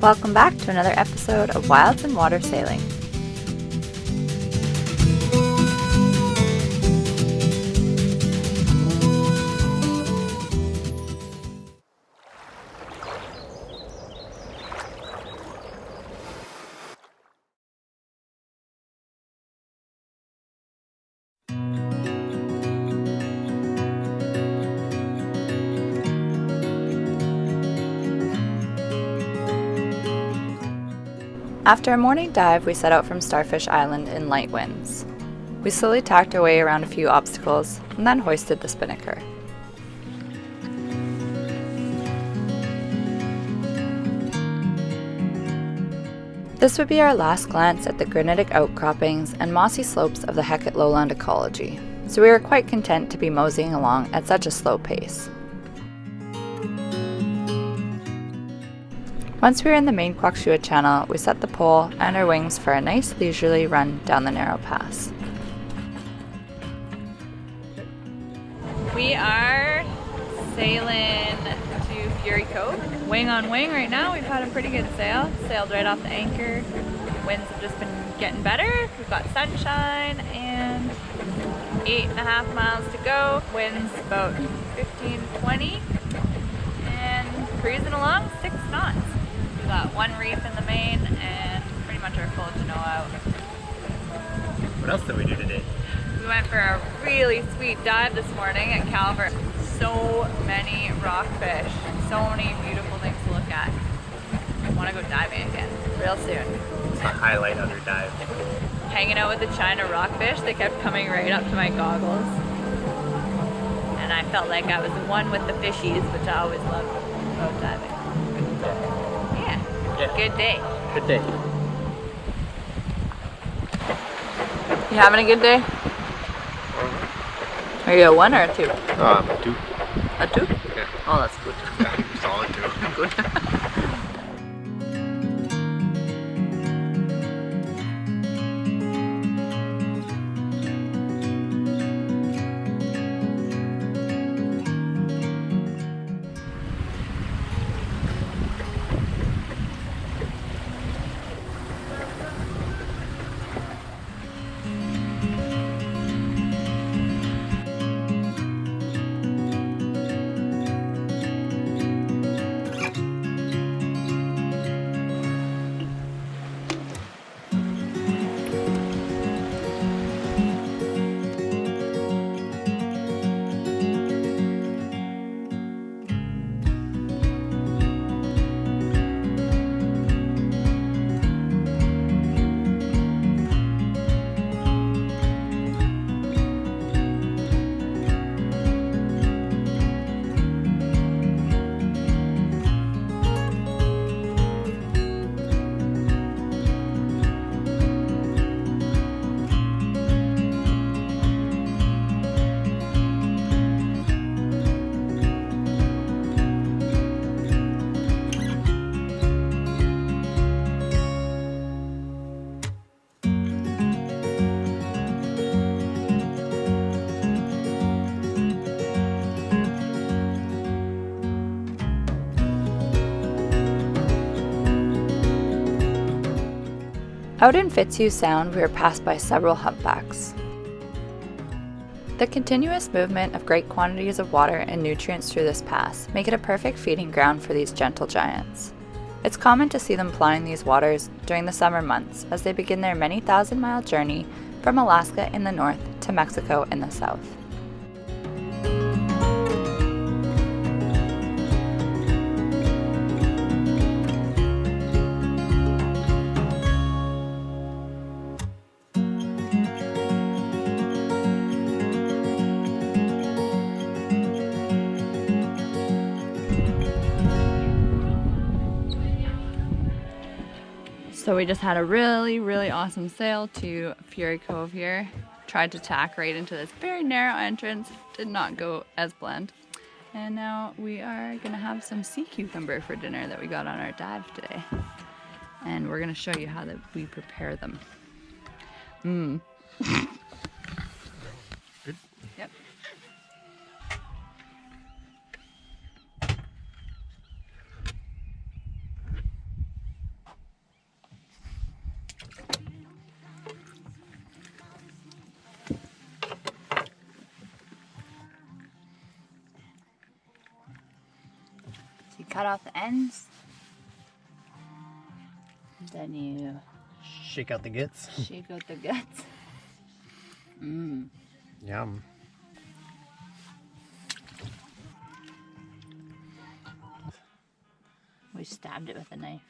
Welcome back to another episode of Wilds and Water Sailing. After a morning dive, we set out from Starfish Island in light winds. We slowly tacked our way around a few obstacles and then hoisted the Spinnaker. This would be our last glance at the granitic outcroppings and mossy slopes of the Hecate lowland ecology, so we were quite content to be moseying along at such a slow pace. Once we were in the main Quaxua Channel, we set the pole and our wings for a nice leisurely run down the narrow pass. We are sailing to Fury Cove, wing on wing right now. We've had a pretty good sail, sailed right off the anchor. Winds have just been getting better. We've got sunshine and 8.5 miles to go. Winds about 15-20 and cruising along 6 knots. We got one reef in the main and pretty much our full Genoa out. What else did we do today? We went for a really sweet dive this morning at Calvert. So many rockfish, so many beautiful things to look at. I want to go diving again real soon. It's the highlight of your dive. Hanging out with the China rockfish, they kept coming right up to my goggles. And I felt like I was the one with the fishies, which I always love about diving. Yeah. Good day. Good day. You having a good day? Are you a 1 or a 2? A 2. A 2? Yeah. Oh, that's good. Yeah, solid 2. Good. Out in Fitzhugh Sound, we were passed by several humpbacks. The continuous movement of great quantities of water and nutrients through this pass make it a perfect feeding ground for these gentle giants. It's common to see them plying these waters during the summer months as they begin their many thousand-mile journey from Alaska in the north to Mexico in the south. So we just had a really awesome sail to Fury Cove here. Tried to tack right into this very narrow entrance. Did not go as planned. And now we are gonna have some sea cucumber for dinner that we got on our dive today. And we're gonna show you how that we prepare them. Good? Yep. cut off the ends. Then you Shake out the guts. shake out the guts. Mmm. Yum. We stabbed it with a knife.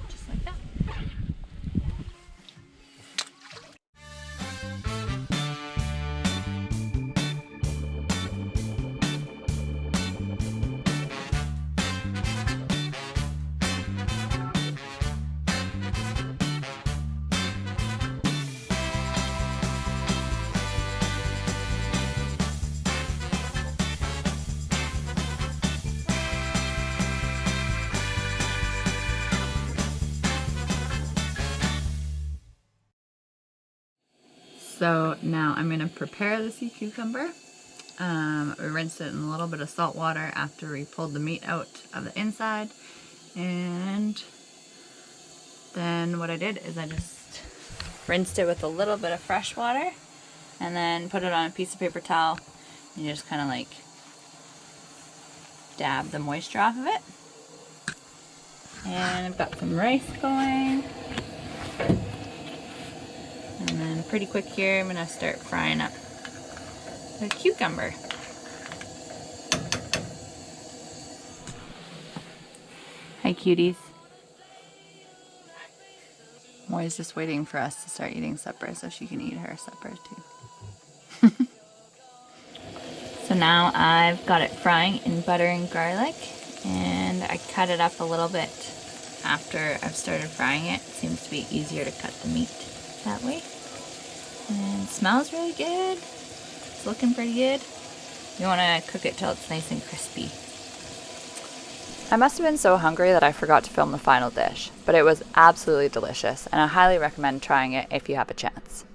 Just like that. So now I'm going to prepare the sea cucumber. We rinsed it in a little bit of salt water after we pulled the meat out of the inside. And then what I did is I just rinsed it with a little bit of fresh water and then put it on a piece of paper towel. And you just kind of like dab the moisture off of it. And I've got some rice going. And then pretty quick here, I'm gonna start frying up the cucumber. Hi cuties. Moy's just waiting for us to start eating supper so she can eat her supper too. So now I've got it frying in butter and garlic, and I cut it up a little bit after I've started frying it. It seems to be easier to cut the meat that way. And it smells really good. It's looking pretty good. You want to cook it till it's nice and crispy. I must have been so hungry that I forgot to film the final dish, but it was absolutely delicious, and I highly recommend trying it if you have a chance.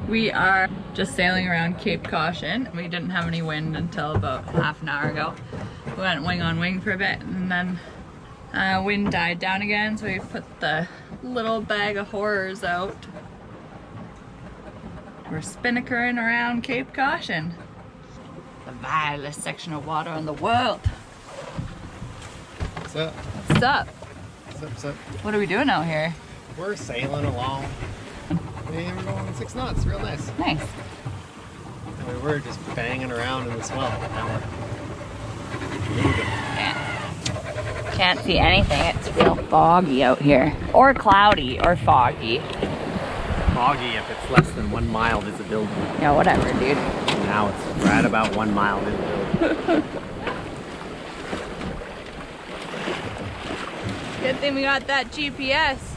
We are just sailing around Cape Caution. We didn't have any wind until about half an hour ago. We went wing on wing for a bit, and then wind died down again, so we put the little bag of horrors out. We're spinnakering around Cape Caution, the vilest section of water in the world. What's up? What's up? What's up? What are we doing out here? We're sailing along. And we're going 6 knots, real nice. Nice. And we were just banging around in the swell. Now we're moving. Can't see anything. It's real foggy out here. Or cloudy, or foggy. Foggy if it's less than 1 mile visibility. Yeah, whatever, dude. Now it's right about 1 mile visibility. Good thing we got that GPS.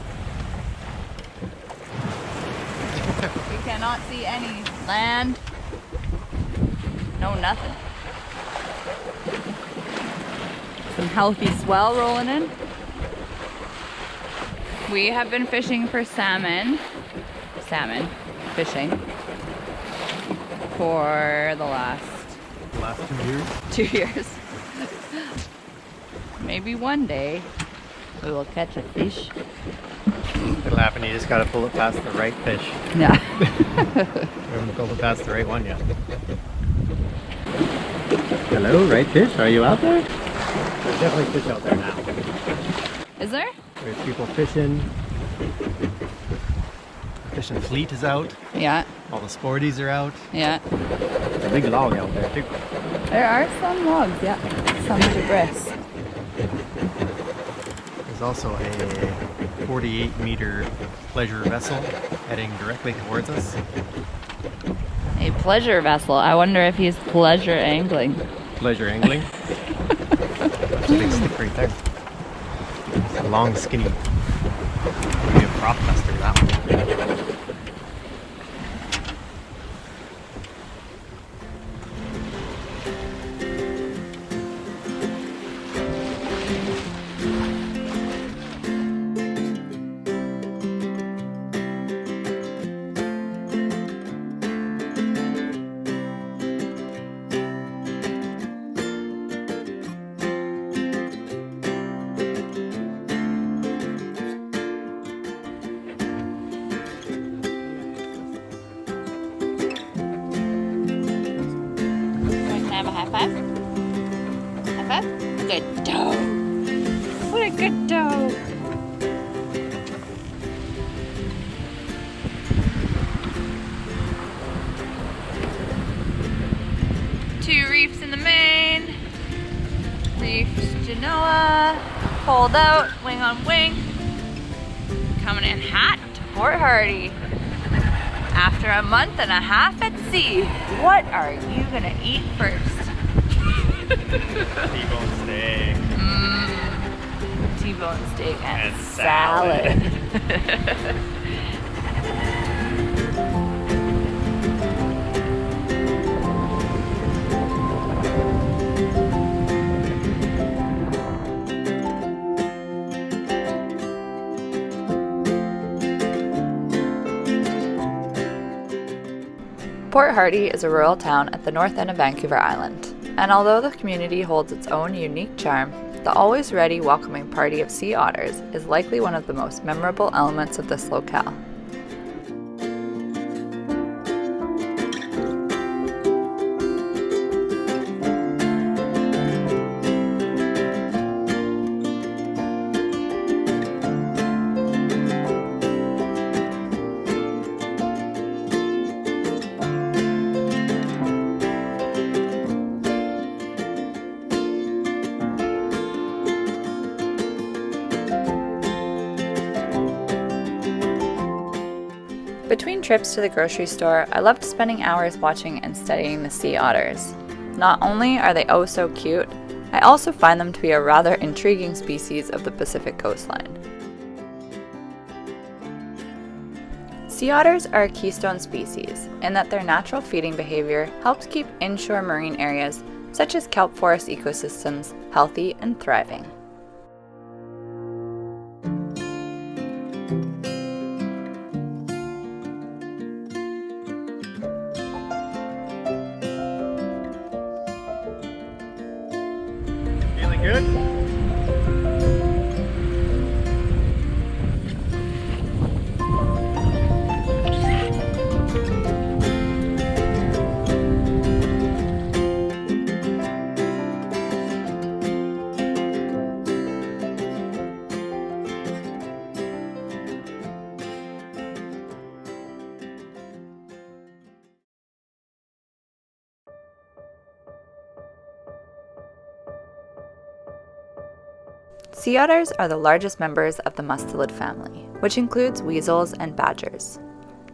We cannot see any land. No, nothing. Some healthy swell rolling in. We have been fishing for salmon fishing for the last 2 years? 2 years. Maybe one day we will catch a fish. It'll happen, you just gotta pull it past the right fish. Yeah. We haven't pulled it past the right one yet. Hello, right fish? Are you out there? There's definitely fish out there now. Is there? There's people fishing. Fishing fleet is out. Yeah. All the sporties are out. Yeah. There's a big log out there too. There are some logs, yeah. Some debris. There's also a 48-meter pleasure vessel heading directly towards us. A pleasure vessel. I wonder if he's pleasure angling. Pleasure angling. That's a big stick right there. Long, skinny. Maybe a prop duster, that one. Have a high five? High five? Good dog. What a good dog. Two reefs in the main. Reef Genoa. Pulled out, wing on wing. Coming in hot to Port Hardy. After a month and a half at sea, what are you gonna eat first? T-bone steak. T-bone steak and salad. Port Hardy is a rural town at the north end of Vancouver Island, and although the community holds its own unique charm, the always ready welcoming party of sea otters is likely one of the most memorable elements of this locale. Between trips to the grocery store, I loved spending hours watching and studying the sea otters. Not only are they oh so cute, I also find them to be a rather intriguing species of the Pacific coastline. Sea otters are a keystone species in that their natural feeding behavior helps keep inshore marine areas, such as kelp forest ecosystems, healthy and thriving. Feeling good? Sea otters are the largest members of the mustelid family, which includes weasels and badgers.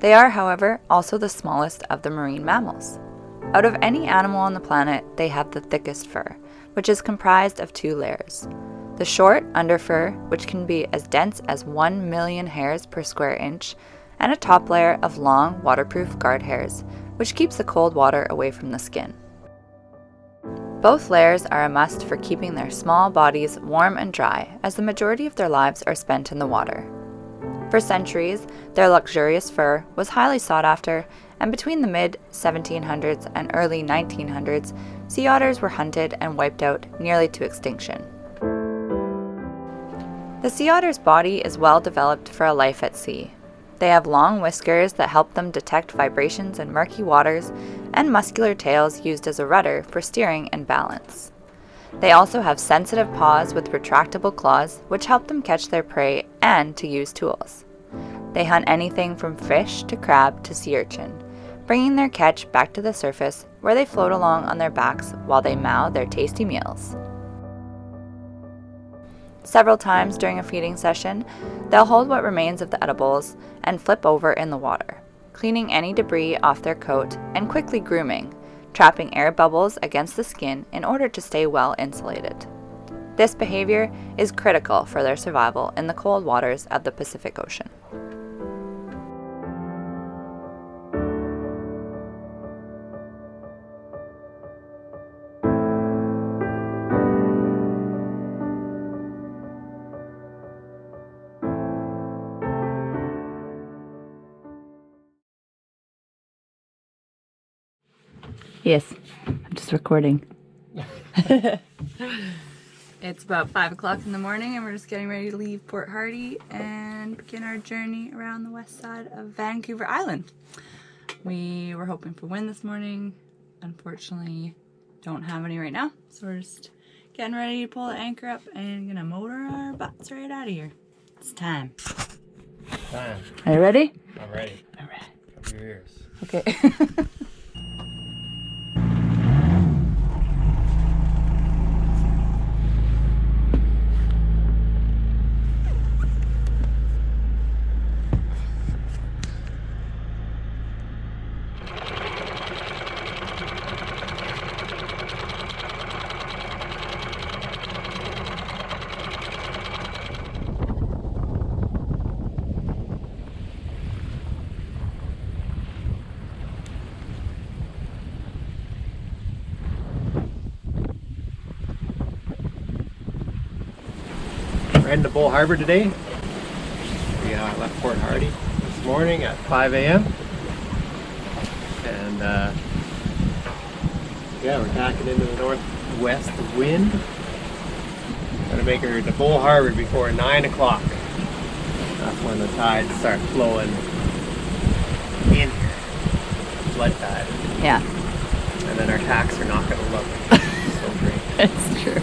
They are, however, also the smallest of the marine mammals. Out of any animal on the planet, they have the thickest fur, which is comprised of two layers. The short underfur, which can be as dense as 1 million hairs per square inch, and a top layer of long, waterproof guard hairs, which keeps the cold water away from the skin. Both layers are a must for keeping their small bodies warm and dry, as the majority of their lives are spent in the water. For centuries, their luxurious fur was highly sought after, and between the mid-1700s and early 1900s, sea otters were hunted and wiped out nearly to extinction. The sea otter's body is well developed for a life at sea. They have long whiskers that help them detect vibrations in murky waters, and muscular tails used as a rudder for steering and balance. They also have sensitive paws with retractable claws, which help them catch their prey and to use tools. They hunt anything from fish to crab to sea urchin, bringing their catch back to the surface where they float along on their backs while they mow their tasty meals. Several times during a feeding session, they'll hold what remains of the edibles and flip over in the water, cleaning any debris off their coat and quickly grooming, trapping air bubbles against the skin in order to stay well insulated. This behavior is critical for their survival in the cold waters of the Pacific Ocean. Yes, I'm just recording. It's about 5 o'clock in the morning and we're just getting ready to leave Port Hardy and begin our journey around the west side of Vancouver Island. We were hoping for wind this morning. Unfortunately, don't have any right now. So we're just getting ready to pull the anchor up and gonna motor our butts right out of here. It's time. Time. Are you ready? I'm ready. All right. Cover your ears. Okay. We're heading to Bull Harbor today. We left Port Hardy this morning at 5 a.m. And yeah, we're tacking into the northwest wind. Gonna make her to Bull Harbor before 9 o'clock. That's when the tides start flowing in here. Flood tide. Yeah. And then our tacks are not gonna look so great. It's true.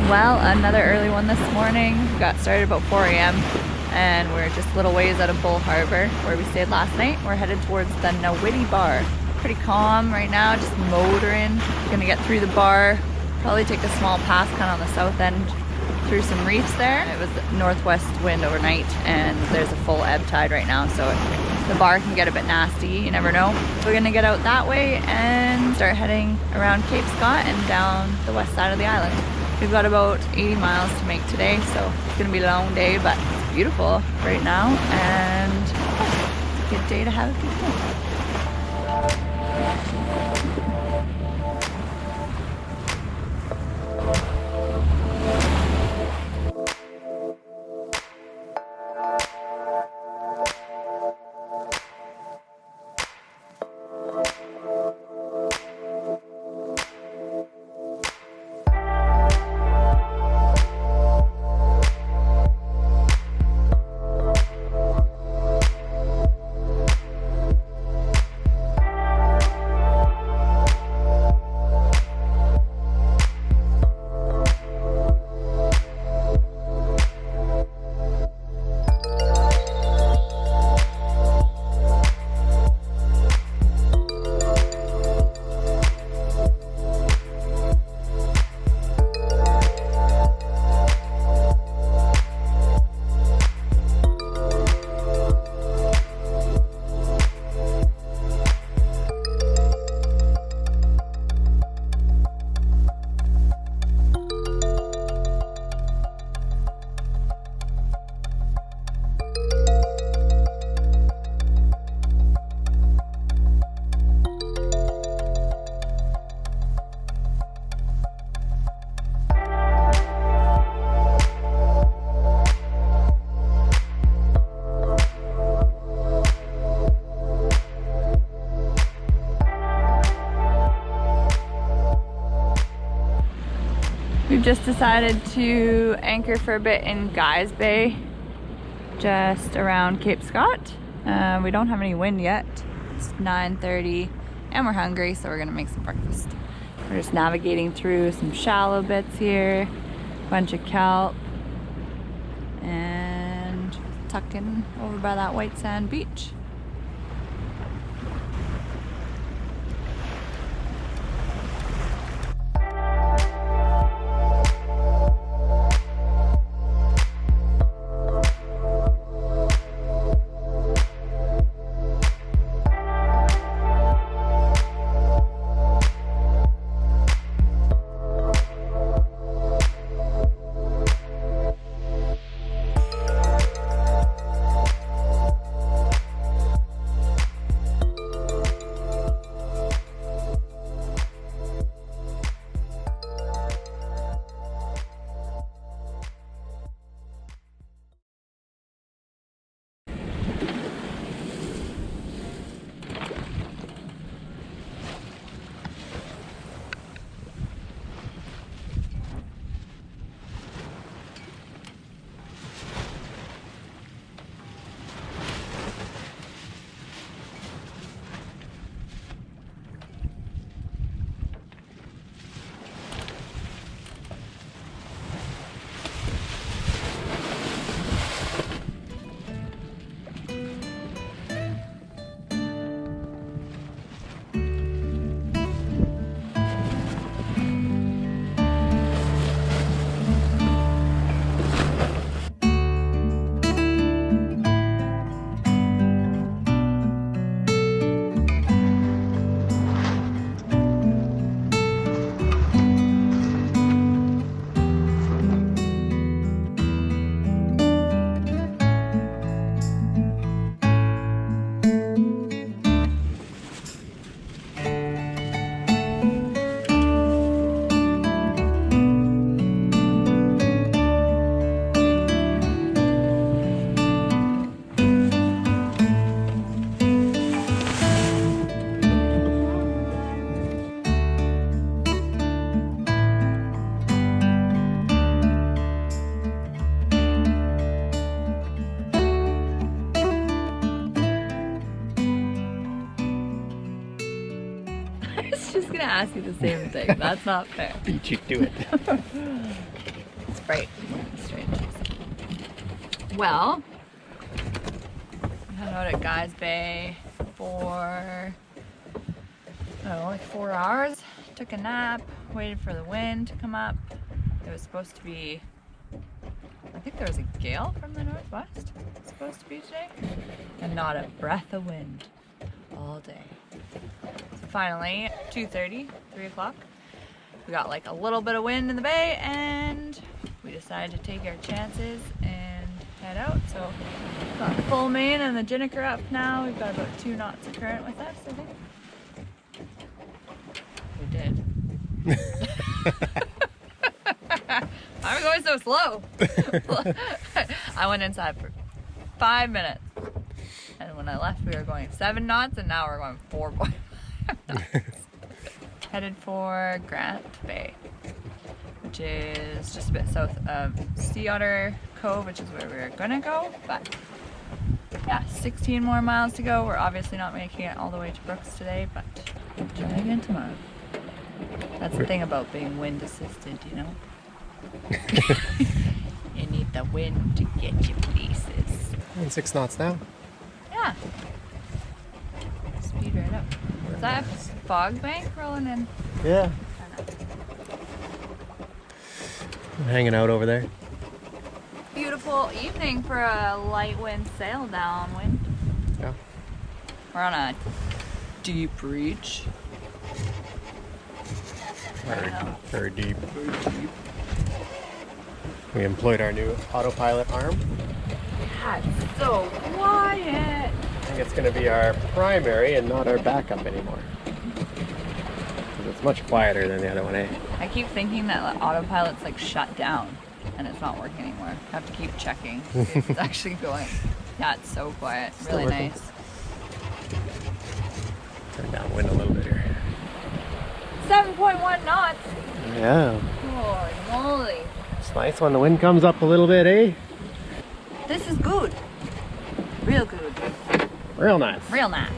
Well, another early one this morning. We got started about 4 a.m. and we're just a little ways out of Bull Harbor where we stayed last night. We're headed towards the Moody bar. Pretty calm right now, just motoring. Gonna get through the bar, probably take a small pass kind of on the south end through some reefs there. It was northwest wind overnight and there's a full ebb tide right now, so the bar can get a bit nasty, you never know. We're gonna get out that way and start heading around Cape Scott and down the west side of the island. We've got about 80 miles to make today, so it's gonna be a long day, but it's beautiful right now, and it's a good day to have a picnic. We've just decided to anchor for a bit in Guy's Bay, just around Cape Scott. We don't have any wind yet. It's 9:30 and we're hungry, so we're gonna make some breakfast. We're just navigating through some shallow bits here, bunch of kelp, and tucked in over by that white sand beach. Just gonna ask you the same thing. That's not fair. Beat you to it. It's bright. Strange. Well, we hung out at Guy's Bay for, I don't know, like 4 hours. Took a nap, waited for the wind to come up. It was supposed to be, I think there was a gale from the northwest. It's supposed to be today. And not a breath of wind all day. So finally, 2:30, 3 o'clock, we got like a little bit of wind in the bay and we decided to take our chances and head out. So we've got full main and the Spinnaker up now. We've got about 2 knots of current with us, I think. We did. Why are we going so slow? I went inside for 5 minutes. And when I left, we were going 7 knots, and now we're going 4.5 knots. Headed for Grant Bay, which is just a bit south of Sea Otter Cove, which is where we were gonna go. But yeah, 16 more miles to go. We're obviously not making it all the way to Brooks today, but we'll try again tomorrow. That's the thing about being wind assisted, you know? You need the wind to get you places. And 6 knots now. Yeah. Speed right up. Is that a fog bank rolling in? Yeah. I'm hanging out over there. Beautiful evening for a light wind sail downwind. Yeah. We're on a deep reach. Very deep. We employed our new autopilot arm. God, it's so quiet. I think it's going to be our primary and not our backup anymore. Because it's much quieter than the other one, eh? I keep thinking that autopilot's like shut down and it's not working anymore. I have to keep checking if it's actually going. Yeah, it's so quiet. Still really working. nice. Turn downwind a little bit here. 7.1 knots. Yeah. Holy moly. It's nice when the wind comes up a little bit, eh? This is good. Real good. Real nice. Real nice.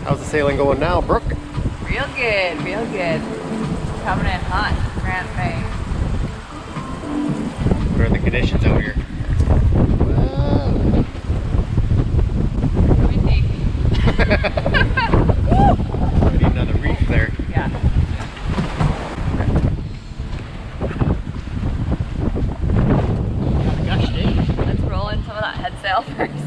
How's the sailing going now, Brooke? Real good, real good. Coming in hot, Grant Bay. What are the conditions out here? Could be another reef there. Yeah. Gosh, Dave. Let's roll in some of that head sail first.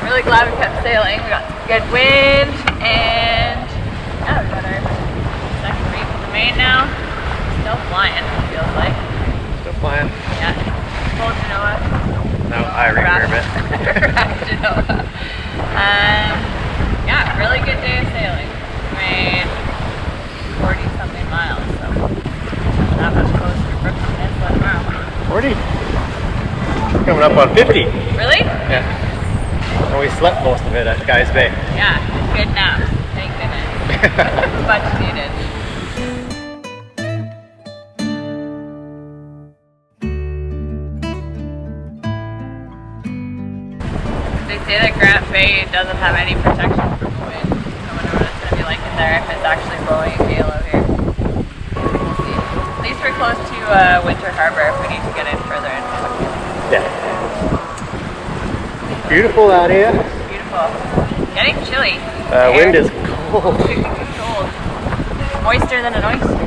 Really glad we kept sailing. We got some good wind, and yeah, we got our second reef in the main now. Still flying, it feels like. Still flying. Yeah. Full Genoa. No, I reverb it. Genoa. Yeah, really good day of sailing. We made 40 something miles, so not much closer to Brooklyn Peninsula tomorrow. 40? We're coming up on 50. Really? Yeah. And we slept most of it at Guy's Bay. Yeah, good naps. Thank goodness. Much needed. They say that Grant Bay doesn't have any protection from the wind. I wonder what it's going to be like in there if it's actually blowing a gale out here. We'll see. At least we're close to Winter Harbor if we need to get in further in. Yeah. Beautiful out here. Beautiful. Getting chilly. Wind is cold. Cold. Moister than an oyster.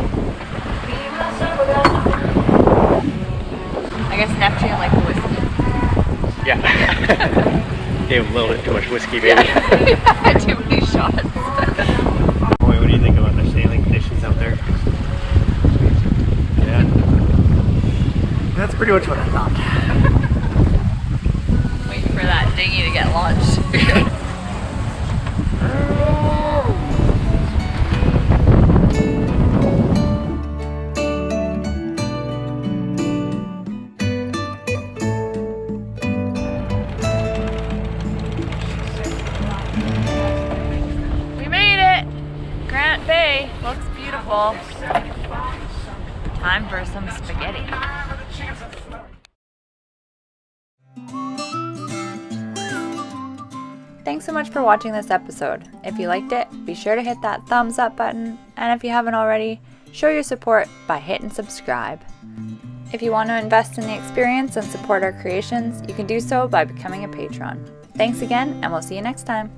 I guess Neptune like whiskey. Yeah. Gave a little bit too much whiskey, maybe. Yeah. Too many shots. Boy, what do you think about the sailing conditions out there? Yeah. That's pretty much what I thought. Waiting for that dinghy to get launched. We made it! Grant Bay looks beautiful. Time for some spaghetti. Thanks so much for watching this episode. If you liked it, be sure to hit that thumbs up button, and if you haven't already, show your support by hitting subscribe. If you want to invest in the experience and support our creations, you can do so by becoming a patron. Thanks again, and we'll see you next time.